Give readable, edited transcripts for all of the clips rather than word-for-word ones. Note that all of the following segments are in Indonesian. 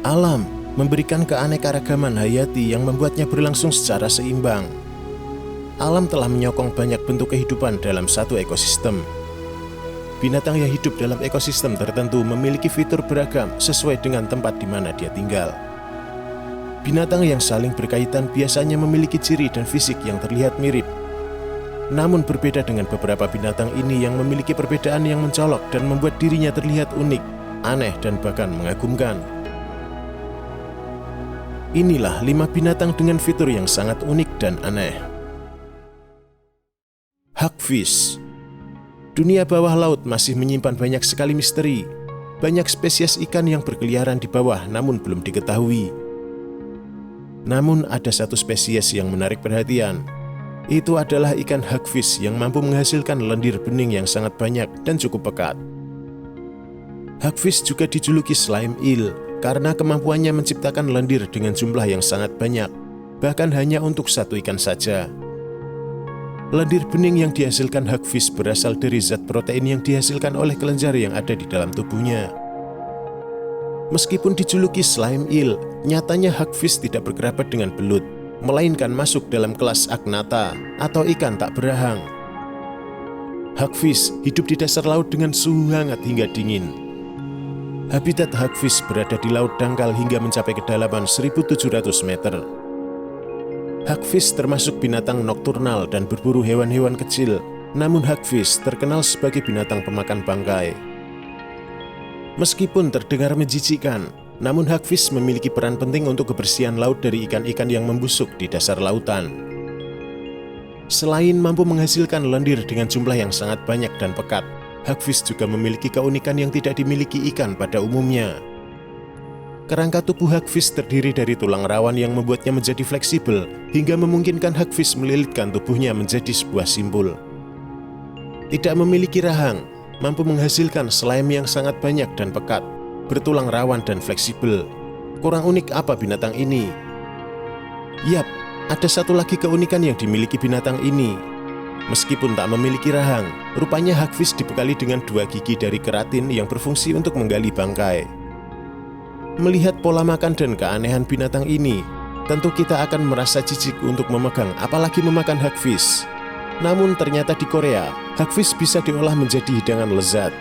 Alam memberikan keanekaragaman hayati yang membuatnya berlangsung secara seimbang. Alam telah menyokong banyak bentuk kehidupan dalam satu ekosistem. Binatang yang hidup dalam ekosistem tertentu memiliki fitur beragam sesuai dengan tempat di mana dia tinggal. Binatang yang saling berkaitan biasanya memiliki ciri dan fisik yang terlihat mirip. Namun berbeda dengan beberapa binatang ini yang memiliki perbedaan yang mencolok dan membuat dirinya terlihat unik, aneh, dan bahkan mengagumkan. Inilah 5 binatang dengan fitur yang sangat unik dan aneh. Hagfish. Dunia bawah laut masih menyimpan banyak sekali misteri. Banyak spesies ikan yang berkeliaran di bawah namun belum diketahui. Namun ada satu spesies yang menarik perhatian. Itu adalah ikan hagfish yang mampu menghasilkan lendir bening yang sangat banyak dan cukup pekat. Hagfish juga dijuluki slime eel karena kemampuannya menciptakan lendir dengan jumlah yang sangat banyak, bahkan hanya untuk satu ikan saja. Lendir bening yang dihasilkan hagfish berasal dari zat protein yang dihasilkan oleh kelenjar yang ada di dalam tubuhnya. Meskipun dijuluki slime eel, nyatanya hagfish tidak berkerabat dengan belut, melainkan masuk dalam kelas agnatha atau ikan tak berahang. Hagfish hidup di dasar laut dengan suhu hangat hingga dingin. Habitat hagfish berada di laut dangkal hingga mencapai kedalaman 1.700 meter. Hagfish termasuk binatang nokturnal dan berburu hewan-hewan kecil, namun hagfish terkenal sebagai binatang pemakan bangkai. Meskipun terdengar menjijikkan, namun hagfish memiliki peran penting untuk kebersihan laut dari ikan-ikan yang membusuk di dasar lautan. Selain mampu menghasilkan lendir dengan jumlah yang sangat banyak dan pekat, hagfish juga memiliki keunikan yang tidak dimiliki ikan pada umumnya. Kerangka tubuh hagfish terdiri dari tulang rawan yang membuatnya menjadi fleksibel hingga memungkinkan hagfish melilitkan tubuhnya menjadi sebuah simpul. Tidak memiliki rahang, mampu menghasilkan slime yang sangat banyak dan pekat, bertulang rawan dan fleksibel. Kurang unik apa binatang ini? Yap, ada satu lagi keunikan yang dimiliki binatang ini. Meskipun tak memiliki rahang, rupanya hagfish dibekali dengan 2 gigi dari keratin yang berfungsi untuk menggali bangkai. Melihat pola makan dan keanehan binatang ini, tentu kita akan merasa jijik untuk memegang apalagi memakan hagfish. Namun ternyata di Korea, hagfish bisa diolah menjadi hidangan lezat.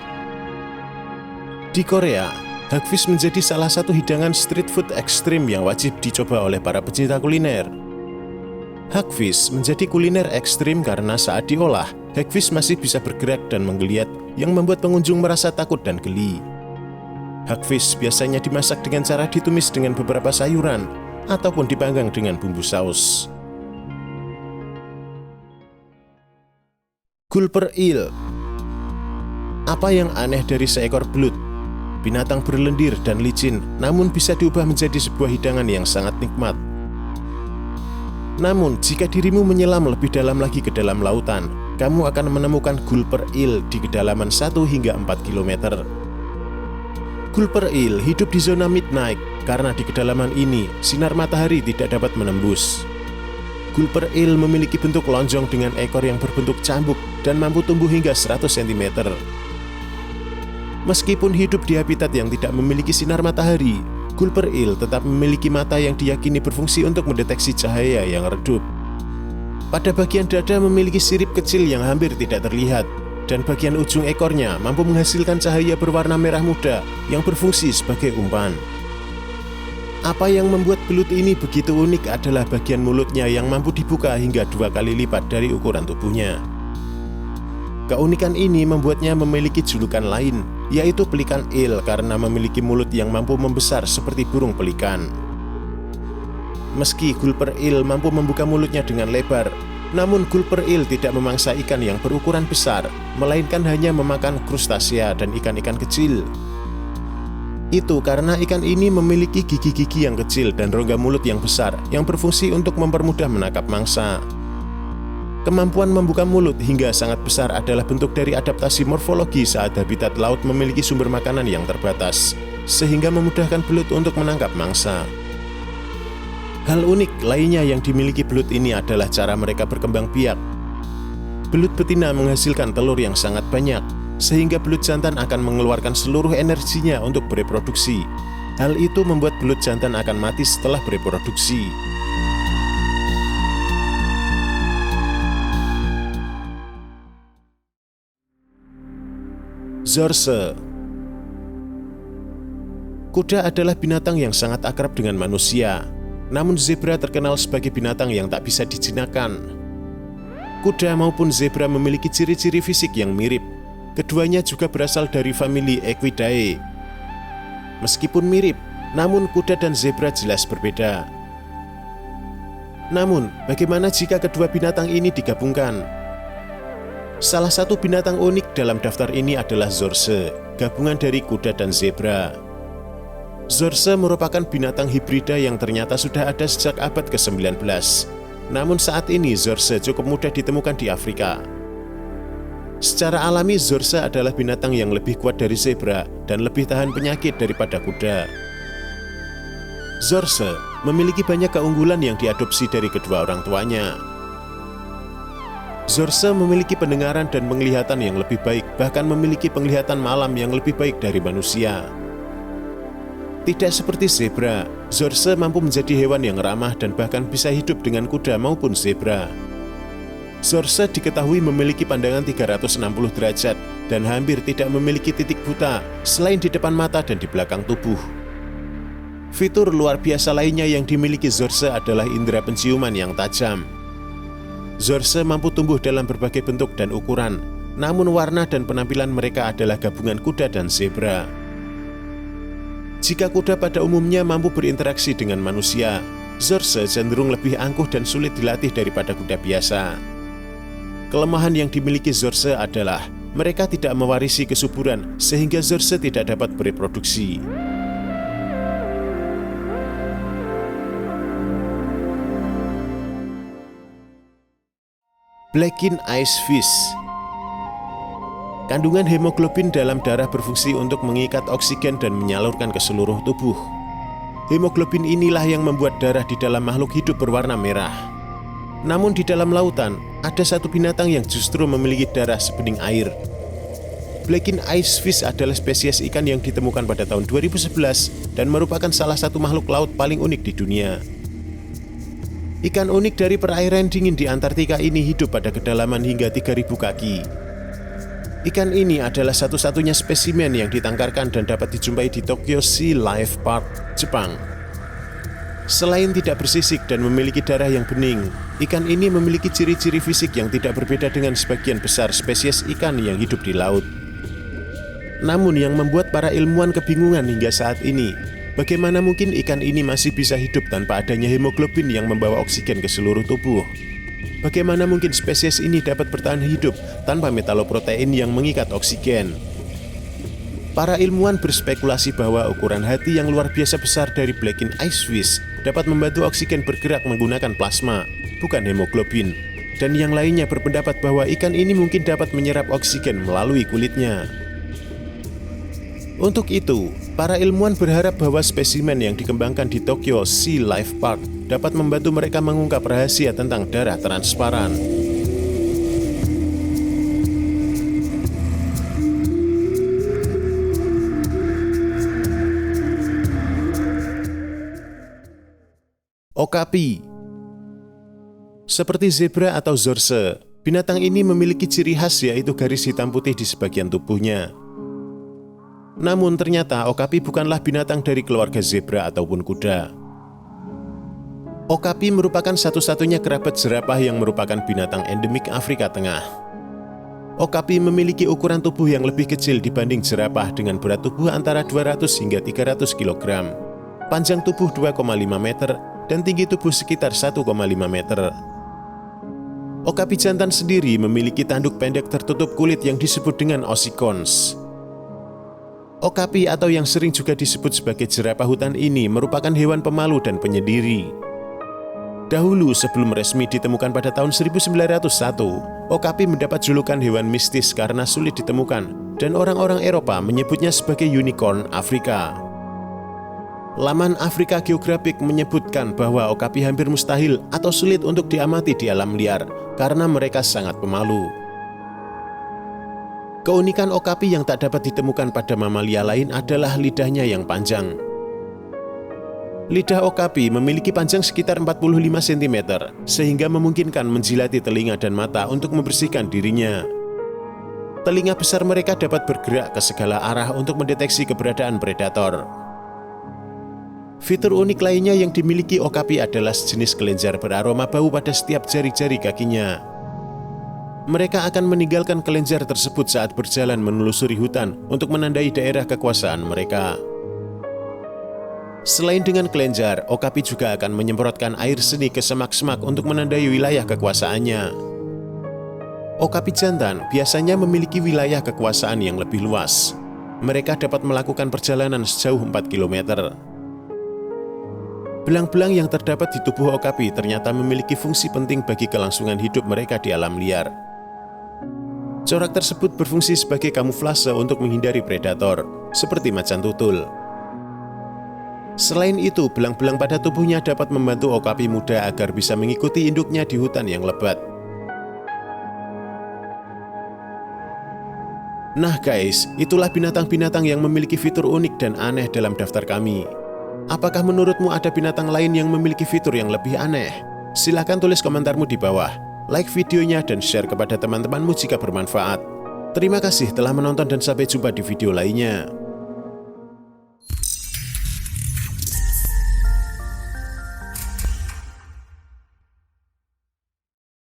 Di Korea, hagfish menjadi salah satu hidangan street food ekstrim yang wajib dicoba oleh para pecinta kuliner. Hagfish menjadi kuliner ekstrim karena saat diolah, hagfish masih bisa bergerak dan menggeliat yang membuat pengunjung merasa takut dan geli. Hagfish biasanya dimasak dengan cara ditumis dengan beberapa sayuran ataupun dipanggang dengan bumbu saus. Gulper eel. Apa yang aneh dari seekor belut? Binatang berlendir dan licin, namun bisa diubah menjadi sebuah hidangan yang sangat nikmat. Namun, jika dirimu menyelam lebih dalam lagi ke dalam lautan, kamu akan menemukan gulper eel di kedalaman 1 hingga 4 km. Gulper eel hidup di zona midnight karena di kedalaman ini sinar matahari tidak dapat menembus. Gulper eel memiliki bentuk lonjong dengan ekor yang berbentuk cambuk dan mampu tumbuh hingga 100 cm. Meskipun hidup di habitat yang tidak memiliki sinar matahari, gulper eel tetap memiliki mata yang diyakini berfungsi untuk mendeteksi cahaya yang redup. Pada bagian dada memiliki sirip kecil yang hampir tidak terlihat, dan bagian ujung ekornya mampu menghasilkan cahaya berwarna merah muda yang berfungsi sebagai umpan. Apa yang membuat belut ini begitu unik adalah bagian mulutnya yang mampu dibuka hingga 2 kali lipat dari ukuran tubuhnya. Keunikan ini membuatnya memiliki julukan lain, yaitu pelikan eel karena memiliki mulut yang mampu membesar seperti burung pelikan. Meski gulper eel mampu membuka mulutnya dengan lebar, namun gulper eel tidak memangsa ikan yang berukuran besar, melainkan hanya memakan krustasea dan ikan-ikan kecil. Itu karena ikan ini memiliki gigi-gigi yang kecil dan rongga mulut yang besar yang berfungsi untuk mempermudah menangkap mangsa. Kemampuan membuka mulut hingga sangat besar adalah bentuk dari adaptasi morfologi saat habitat laut memiliki sumber makanan yang terbatas, sehingga memudahkan belut untuk menangkap mangsa. Hal unik lainnya yang dimiliki belut ini adalah cara mereka berkembang biak. Belut betina menghasilkan telur yang sangat banyak, sehingga belut jantan akan mengeluarkan seluruh energinya untuk bereproduksi. Hal itu membuat belut jantan akan mati setelah bereproduksi. Zorse. Kuda adalah binatang yang sangat akrab dengan manusia, namun zebra terkenal sebagai binatang yang tak bisa dijinakan. Kuda maupun zebra memiliki ciri-ciri fisik yang mirip. Keduanya juga berasal dari famili Equidae. Meskipun mirip, namun kuda dan zebra jelas berbeda. Namun, bagaimana jika kedua binatang ini digabungkan? Salah satu binatang unik dalam daftar ini adalah zorse, gabungan dari kuda dan zebra. Zorse merupakan binatang hibrida yang ternyata sudah ada sejak abad ke-19. Namun saat ini zorse cukup mudah ditemukan di Afrika. Secara alami zorse adalah binatang yang lebih kuat dari zebra dan lebih tahan penyakit daripada kuda. Zorse memiliki banyak keunggulan yang diadopsi dari kedua orang tuanya. Zorse memiliki pendengaran dan penglihatan yang lebih baik, bahkan memiliki penglihatan malam yang lebih baik dari manusia. Tidak seperti zebra, zorse mampu menjadi hewan yang ramah dan bahkan bisa hidup dengan kuda maupun zebra. Zorse diketahui memiliki pandangan 360 derajat dan hampir tidak memiliki titik buta selain di depan mata dan di belakang tubuh. Fitur luar biasa lainnya yang dimiliki zorse adalah indera penciuman yang tajam. Zorse mampu tumbuh dalam berbagai bentuk dan ukuran, namun warna dan penampilan mereka adalah gabungan kuda dan zebra. Jika kuda pada umumnya mampu berinteraksi dengan manusia, zorse cenderung lebih angkuh dan sulit dilatih daripada kuda biasa. Kelemahan yang dimiliki zorse adalah mereka tidak mewarisi kesuburan sehingga zorse tidak dapat bereproduksi. Blackened ice fish. Kandungan hemoglobin dalam darah berfungsi untuk mengikat oksigen dan menyalurkan ke seluruh tubuh. Hemoglobin inilah yang membuat darah di dalam makhluk hidup berwarna merah. Namun di dalam lautan, ada satu binatang yang justru memiliki darah sebening air. Blackened ice fish adalah spesies ikan yang ditemukan pada tahun 2011 dan merupakan salah satu makhluk laut paling unik di dunia. Ikan unik dari perairan dingin di Antartika ini hidup pada kedalaman hingga 3.000 kaki. Ikan ini adalah satu-satunya spesimen yang ditangkarkan dan dapat dijumpai di Tokyo Sea Life Park, Jepang. Selain tidak bersisik dan memiliki darah yang bening, ikan ini memiliki ciri-ciri fisik yang tidak berbeda dengan sebagian besar spesies ikan yang hidup di laut. Namun yang membuat para ilmuwan kebingungan hingga saat ini, bagaimana mungkin ikan ini masih bisa hidup tanpa adanya hemoglobin yang membawa oksigen ke seluruh tubuh? Bagaimana mungkin spesies ini dapat bertahan hidup tanpa metaloprotein yang mengikat oksigen? Para ilmuwan berspekulasi bahwa ukuran hati yang luar biasa besar dari blackened ice fish dapat membantu oksigen bergerak menggunakan plasma, bukan hemoglobin. Dan yang lainnya berpendapat bahwa ikan ini mungkin dapat menyerap oksigen melalui kulitnya. Untuk itu, para ilmuwan berharap bahwa spesimen yang dikembangkan di Tokyo Sea Life Park dapat membantu mereka mengungkap rahasia tentang darah transparan. Okapi. Seperti zebra atau zorse, binatang ini memiliki ciri khas yaitu garis hitam putih di sebagian tubuhnya. Namun ternyata okapi bukanlah binatang dari keluarga zebra ataupun kuda. Okapi merupakan satu-satunya kerabat jerapah yang merupakan binatang endemik Afrika Tengah. Okapi memiliki ukuran tubuh yang lebih kecil dibanding jerapah dengan berat tubuh antara 200 hingga 300 kg, panjang tubuh 2,5 meter, dan tinggi tubuh sekitar 1,5 meter. Okapi jantan sendiri memiliki tanduk pendek tertutup kulit yang disebut dengan ossicons. Okapi atau yang sering juga disebut sebagai jerapah hutan ini merupakan hewan pemalu dan penyendiri. Dahulu sebelum resmi ditemukan pada tahun 1901, okapi mendapat julukan hewan mistis karena sulit ditemukan dan orang-orang Eropa menyebutnya sebagai unicorn Afrika. Laman Afrika Geographic menyebutkan bahwa okapi hampir mustahil atau sulit untuk diamati di alam liar karena mereka sangat pemalu. Keunikan okapi yang tak dapat ditemukan pada mamalia lain adalah lidahnya yang panjang. Lidah okapi memiliki panjang sekitar 45 cm, sehingga memungkinkan menjilati telinga dan mata untuk membersihkan dirinya. Telinga besar mereka dapat bergerak ke segala arah untuk mendeteksi keberadaan predator. Fitur unik lainnya yang dimiliki okapi adalah sejenis kelenjar beraroma bau pada setiap jari-jari kakinya. Mereka akan meninggalkan kelenjar tersebut saat berjalan menelusuri hutan untuk menandai daerah kekuasaan mereka. Selain dengan kelenjar, okapi juga akan menyemprotkan air seni ke semak-semak untuk menandai wilayah kekuasaannya. Okapi jantan biasanya memiliki wilayah kekuasaan yang lebih luas. Mereka dapat melakukan perjalanan sejauh 4 km. Belang-belang yang terdapat di tubuh okapi ternyata memiliki fungsi penting bagi kelangsungan hidup mereka di alam liar. Corak tersebut berfungsi sebagai kamuflase untuk menghindari predator, seperti macan tutul. Selain itu, belang-belang pada tubuhnya dapat membantu okapi muda agar bisa mengikuti induknya di hutan yang lebat. Nah guys, itulah binatang-binatang yang memiliki fitur unik dan aneh dalam daftar kami. Apakah menurutmu ada binatang lain yang memiliki fitur yang lebih aneh? Silahkan tulis komentarmu di bawah. Like videonya dan share kepada teman-temanmu jika bermanfaat. Terima kasih telah menonton dan sampai jumpa di video lainnya.